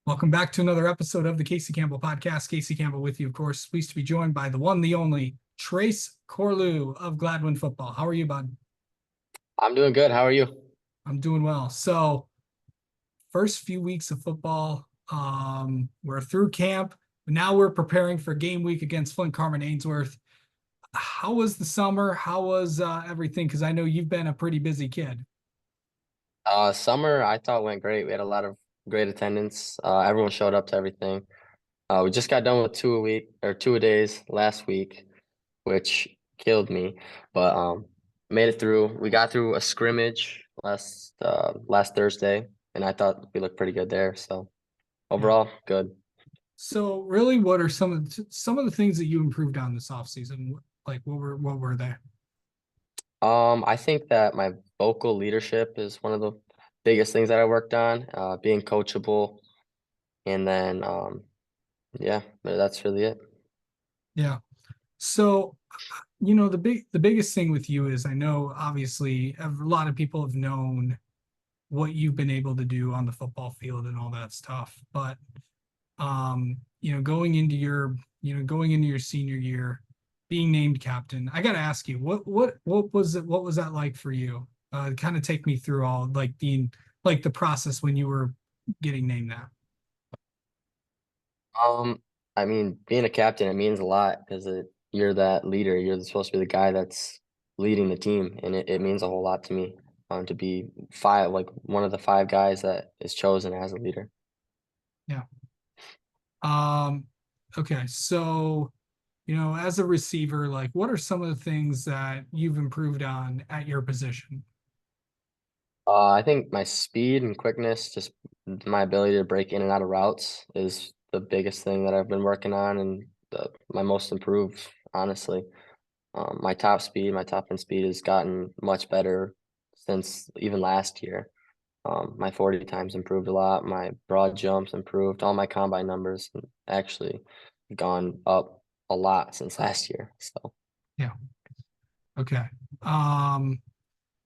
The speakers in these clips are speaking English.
Welcome back to another episode of the Casey Campbell Podcast. Casey Campbell with you, of course. Pleased to be joined by the one, the only, Trace Corlew of Gladwin Football. How are you, bud? I'm doing good. How are you? I'm doing well. So, first few weeks of football, we're through camp. Now we're preparing for game week against Flint Carman Ainsworth. How was the summer? How was everything? Because I know you've been a pretty busy kid. Summer I thought went great. We had a lot of great attendance. Everyone showed up to everything. We just got done with 2 a week or 2 a days last week, which killed me, but made it through. We got through a scrimmage last Thursday, and I thought we looked pretty good there. So Yeah. overall, good. So, really, what are some of the things that you improved on this offseason? Like, what were they? I think that my vocal leadership is one of the biggest things that I worked on. Being coachable, and then yeah, but that's really it. Yeah. So, the biggest thing with you is I know obviously a lot of people have known what you've been able to do on the football field and all that stuff. But going into your senior year, being named captain, I gotta ask you, what was that like for you? Kind of take me through all the process when you were getting named that. Um, I mean, being a captain, it means a lot because you're that leader. You're supposed to be the guy that's leading the team, and it means a whole lot to me, to be like one of the five guys that is chosen as a leader. Yeah. Um, okay, so as a receiver, like what are some of the things that you've improved on at your position? I think my speed and quickness, just my ability to break in and out of routes, is the biggest thing that I've been working on, and my most improved, honestly. My top end speed has gotten much better since even last year. My 40 times improved a lot. My broad jumps improved. All my combine numbers actually gone up a lot since last year. So Yeah. Okay. Um,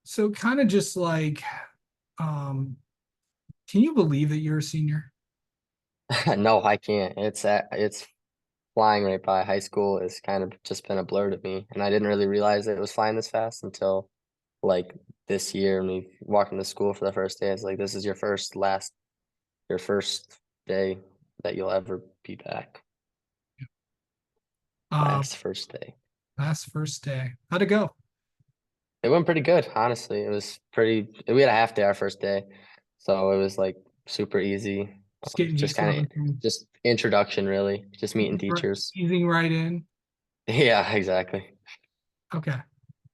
so kind of just like, um, can you believe that you're a senior? no, I can't. It's flying right by. High school is kind of just been a blur to me, and I didn't really realize it was flying this fast until like this year when we walked into school for the first day. It's like this is your first day that you'll ever be back. Uh, Last first day. last first day. How'd it go? It went pretty good, honestly. It was pretty. We had a half day our first day, so it was like super easy. Just getting Just used to kind of everything. just introduction, really. Just meeting teachers. Easing right in. Yeah, exactly. Okay.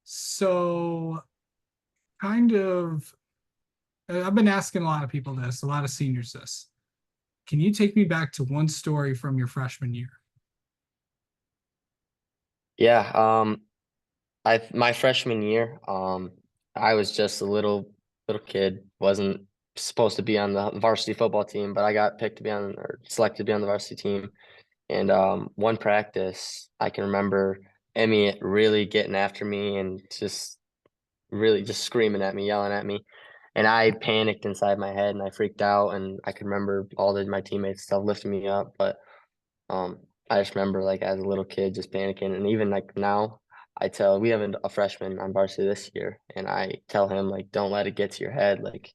So kind of, I've been asking a lot of people this, a lot of seniors this. Can you take me back to one story from your freshman year? Yeah. I my freshman year, I was just a little kid. Wasn't supposed to be on the varsity football team, but I got picked to be on or selected to be on the varsity team. And one practice, I can remember Emmy really getting after me and just really just screaming at me, yelling at me. And I panicked inside my head and I freaked out. And I could remember all of my teammates stuff lifting me up. But um, I just remember like as a little kid just panicking. And even like now, we have a freshman on varsity this year, and I tell him like, don't let it get to your head. Like,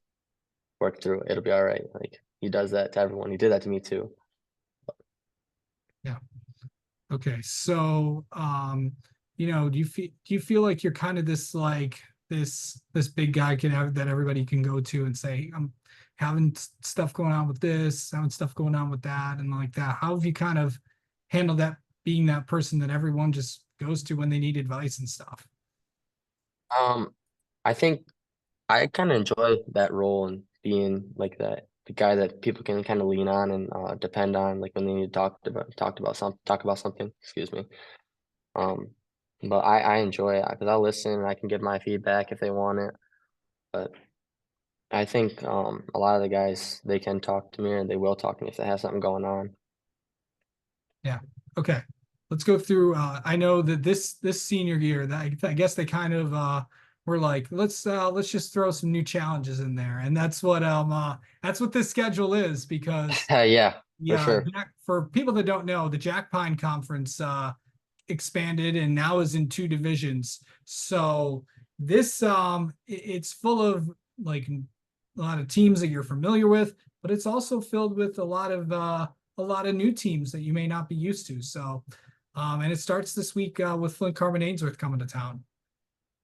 work through it. It'll be all right. Like he does that to everyone. He did that to me too. Yeah. Okay. So, do you feel like you're kind of this big guy can have that everybody can go to and say, I'm having stuff going on with this, having stuff going on with that, and like that. How have you kind of handled that being that person that everyone just goes to when they need advice and stuff? Um, I think I kind of enjoy that role and being like the guy that people can kind of lean on and depend on, like when they need to talk about something. Excuse me. Um, but I enjoy it because I'll listen and I can give my feedback if they want it. But I think a lot of the guys they can talk to me or they will talk to me if they have something going on. Yeah. Okay. Let's go through. I know that this senior year, that I guess they kind of we're like, let's just throw some new challenges in there. And that's what this schedule is because Yeah, for yeah, sure. For people that don't know, the Jack Pine Conference expanded and now is in two divisions. So this it's full of like a lot of teams that you're familiar with, but it's also filled with a lot of new teams that you may not be used to. So and it starts this week with Flint Carbon Ainsworth coming to town.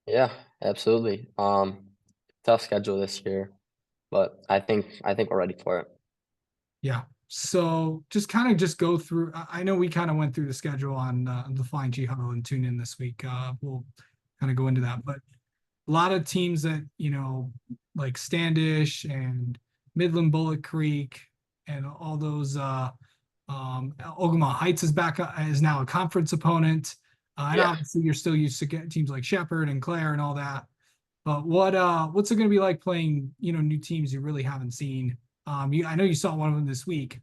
Yeah, absolutely. Tough schedule this year, but I think we're ready for it. Yeah. So just kind of just go through. I know we kind of went through the schedule on the Flying G Huddle and tune in this week. We'll kind of go into that, but a lot of teams that like Standish and Midland Bullet Creek and all those. Ogama Heights is back is now a conference opponent, and Yeah. obviously you're still used to get teams like Shepherd and Clare and all that. But what's it going to be like playing new teams you really haven't seen? I know you saw one of them this week,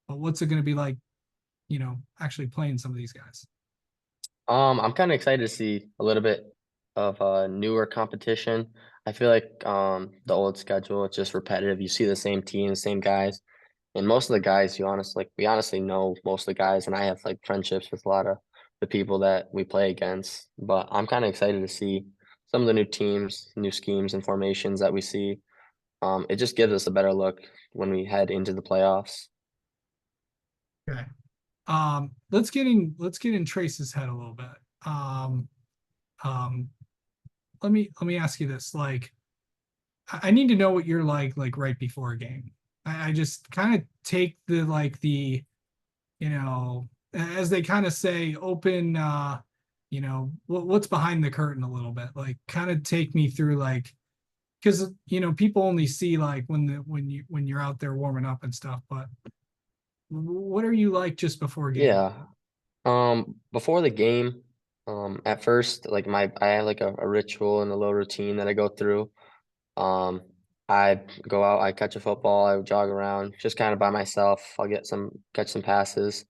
but what's it going to be like actually playing some of these guys? I'm kind of excited to see a little bit of newer competition. I feel like the old schedule, it's just repetitive. You see the same team, same guys. And most of the guys we honestly know most of the guys, and I have like friendships with a lot of the people that we play against. But I'm kind of excited to see some of the new teams, new schemes and formations that we see. It just gives us a better look when we head into the playoffs. Okay. Let's get in Trace's head a little bit. Um, um, let me ask you this. Like, I need to know what you're like right before a game. I just kind of take as they kind of say, open what's behind the curtain a little bit. Like kind of take me through like because people only see like when you're out there warming up and stuff, but what are you like just before a game? Yeah. Before the game, at first, like I have like a ritual and a little routine that I go through. Um, I go out, I catch a football, I jog around, just kind of by myself. I'll catch some passes.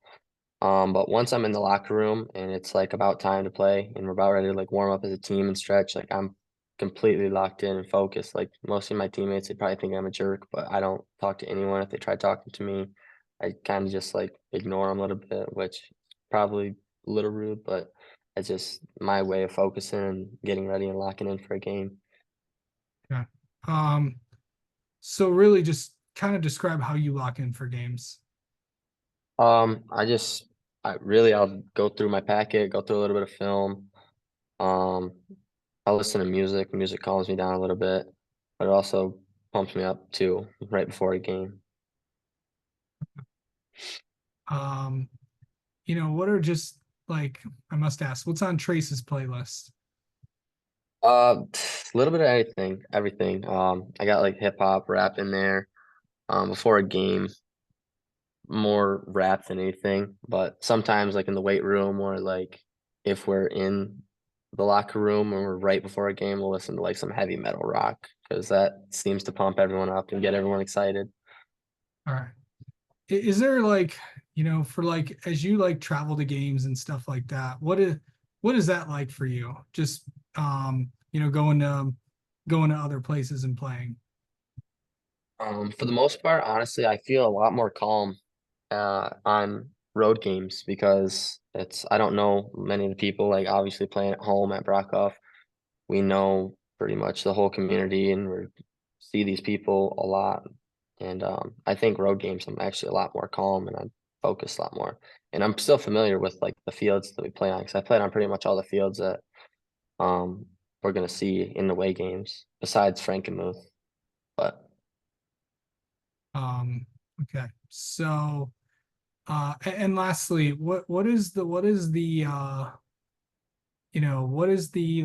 But once I'm in the locker room and it's like about time to play and we're about ready to like warm up as a team and stretch, like I'm completely locked in and focused. Like most of my teammates, they probably think I'm a jerk, but I don't talk to anyone. If they try talking to me, I kind of just like ignore them a little bit, which is probably a little rude, but it's just my way of focusing and getting ready and locking in for a game. Yeah. Um, so really just kind of describe how you lock in for games. Um, I just I'll go through my packet, go through a little bit of film. Um, I listen to music. Music calms me down a little bit, but it also pumps me up too right before a game. Um, what are just like I must ask, what's on Trace's playlist? A little bit of everything. I got like hip hop, rap in there. Before a game, more rap than anything. But sometimes, like in the weight room, or like if we're in the locker room and we're right before a game, we'll listen to like some heavy metal rock because that seems to pump everyone up and get everyone excited. All right. Is there like, for like as you like travel to games and stuff like that, what is that like for you? Just going to other places and playing. For the most part, honestly, I feel a lot more calm on road games because I don't know many of the people like obviously playing at home at Brockoff. We know pretty much the whole community and we see these people a lot. And I think road games I'm actually a lot more calm and I'm focused a lot more. And I'm still familiar with like the fields that we play on because I played on pretty much all the fields that um we're gonna see in the away games besides Frankenmuth. But Um, okay. So and lastly, what is the what is the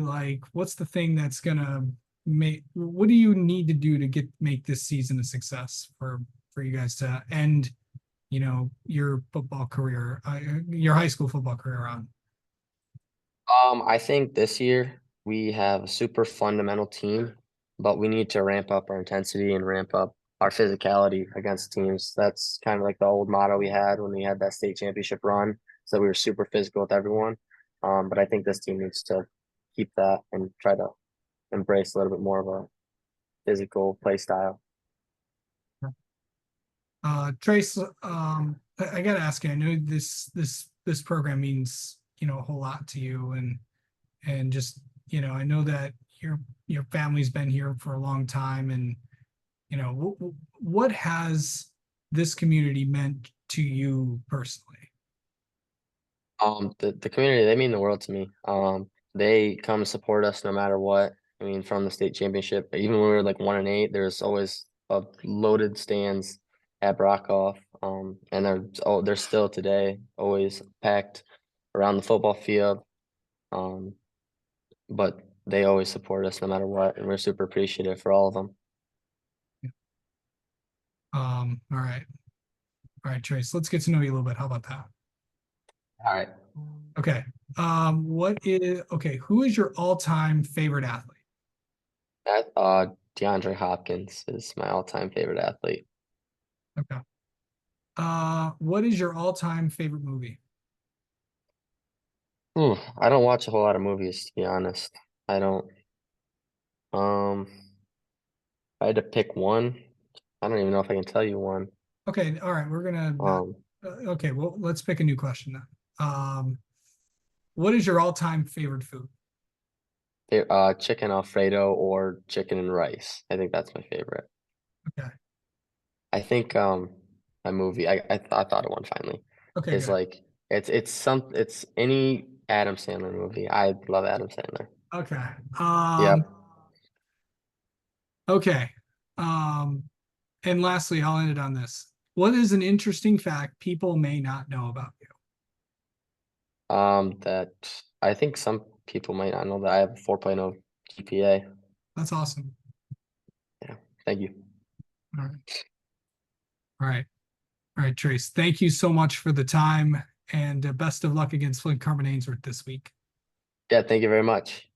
like what's the thing that's gonna make what do you need to do to make this season a success for you guys to end your football career your high school football career on? I think this year we have a super fundamental team, but we need to ramp up our intensity and ramp up our physicality against teams. That's kind of like the old motto we had when we had that state championship run. So we were super physical with everyone. But I think this team needs to keep that and try to embrace a little bit more of a physical play style. Trace, I gotta ask you, I know this program means, a whole lot to you, and just, I know that your family's been here for a long time, and what has this community meant to you personally? The community, they mean the world to me. They come support us no matter what. I mean, from the state championship, even when we were like 1-8, there's always a loaded stands at Brockoff. And they're still today always packed around the football field. Um, but they always support us no matter what, and we're super appreciative for all of them. All right. All right, Trace, let's get to know you a little bit. How about that? All right. Okay. Who is your all-time favorite athlete? That DeAndre Hopkins is my all-time favorite athlete. Okay. What is your all-time favorite movie? I don't watch a whole lot of movies, to be honest. I don't. If I had to pick one, I don't even know if I can tell you one. Okay, all right, we're gonna Um, okay, well, let's pick a new question then. What is your all-time favorite food? Chicken Alfredo or chicken and rice. I think that's my favorite. Okay. I think a movie. I thought of one finally. Okay, Is good. like it's any Adam Sandler movie. I love Adam Sandler. Okay. Yep. Okay. Um, and lastly, I'll end it on this. What is an interesting fact people may not know about you? That I think some people might not know that I have a 4.0 GPA. That's awesome. Yeah. Thank you. All right. All right. All right, Trace. Thank you so much for the time, and best of luck against Flint Carbon Ainsworth this week. Yeah, thank you very much.